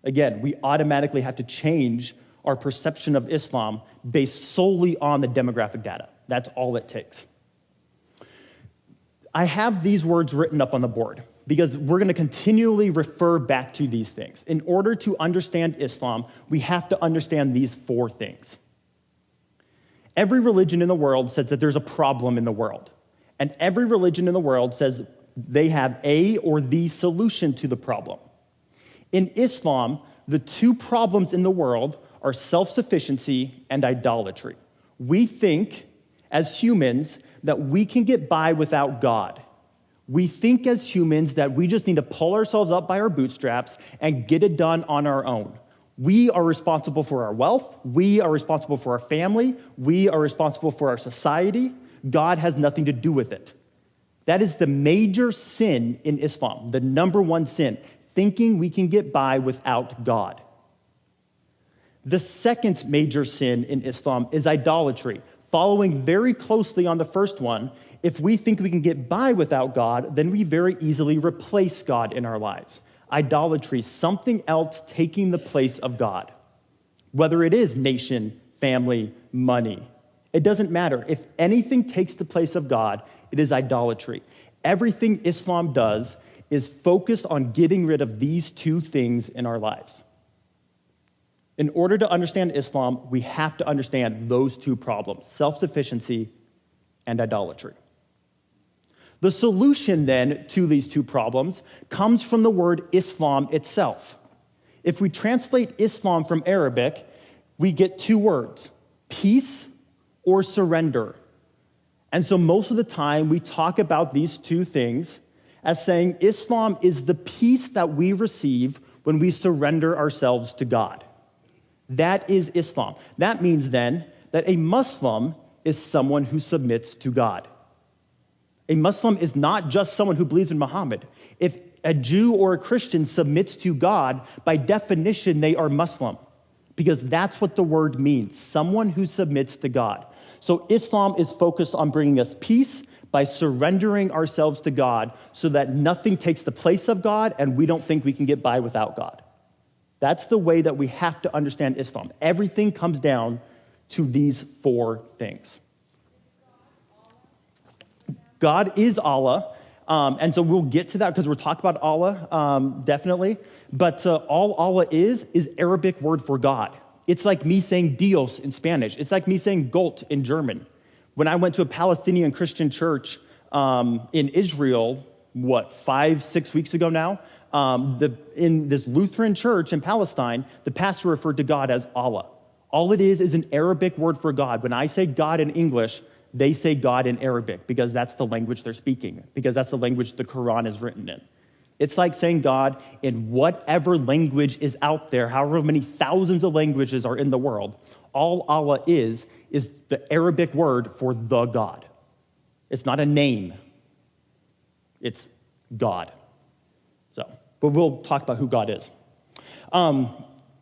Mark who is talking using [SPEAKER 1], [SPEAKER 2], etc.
[SPEAKER 1] Again, we automatically have to change our perception of Islam based solely on the demographic data. That's all it takes. I have these words written up on the board because we're going to continually refer back to these things. In order to understand Islam, we have to understand these 4 things. Every religion in the world says that there's a problem in the world. And every religion in the world says they have a or the solution to the problem. In Islam, the 2 problems in the world are self-sufficiency and idolatry. We think, as humans, that we can get by without God. We think as humans that we just need to pull ourselves up by our bootstraps and get it done on our own. We are responsible for our wealth. We are responsible for our family. We are responsible for our society. God has nothing to do with it. That is the major sin in Islam, the number 1 sin, thinking we can get by without God. The second major sin in Islam is idolatry. Following very closely on the first one, if we think we can get by without God, then we very easily replace God in our lives. Idolatry, something else taking the place of God. Whether it is nation, family, money, it doesn't matter. If anything takes the place of God, it is idolatry. Everything Islam does is focused on getting rid of these 2 things in our lives. In order to understand Islam, we have to understand those 2 problems, self-sufficiency and idolatry. The solution then to these 2 problems comes from the word Islam itself. If we translate Islam from Arabic, we get 2 words, peace or surrender. And so most of the time we talk about these 2 things as saying Islam is the peace that we receive when we surrender ourselves to God. That is Islam. That means then that a Muslim is someone who submits to God. A Muslim is not just someone who believes in Muhammad. If a Jew or a Christian submits to God, by definition, they are Muslim, because that's what the word means, someone who submits to God. So Islam is focused on bringing us peace by surrendering ourselves to God so that nothing takes the place of God and we don't think we can get by without God. That's the way that we have to understand Islam. Everything comes down to these 4 things. God is Allah, and so we'll get to that because we'll talk about Allah, definitely. But all Allah is Arabic word for God. It's like me saying Dios in Spanish. It's like me saying Gott in German. When I went to a Palestinian Christian church in Israel, 5-6 weeks ago now, in this Lutheran church in Palestine, the pastor referred to God as Allah. All it is an Arabic word for God. When I say God in English, they say God in Arabic because that's the language they're speaking, because that's the language the Quran is written in. It's like saying God in whatever language is out there, however many thousands of languages are in the world. All Allah is the Arabic word for the God. It's not a name. It's God. But we'll talk about who God is.